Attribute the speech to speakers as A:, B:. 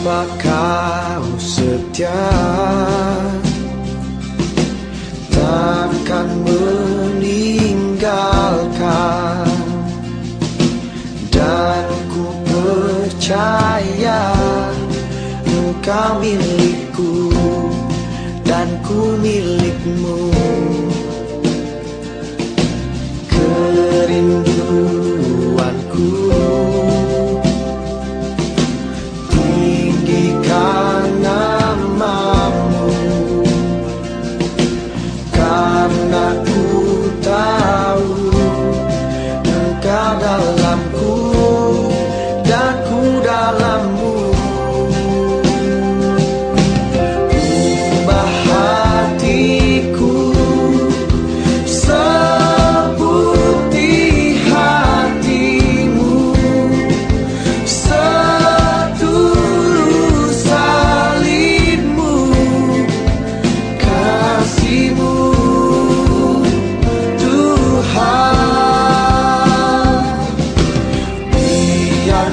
A: Apa kau setia, takkan meninggalkan, dan ku percaya engkau milikku dan ku milikmu. Kerinduanku tinggikan namamu, karena ku tahu engkau dalamku dan ku dalammu. Ubah hatiku seputih hatimu, setulus salibmu, kasihmu Tuhan. Biar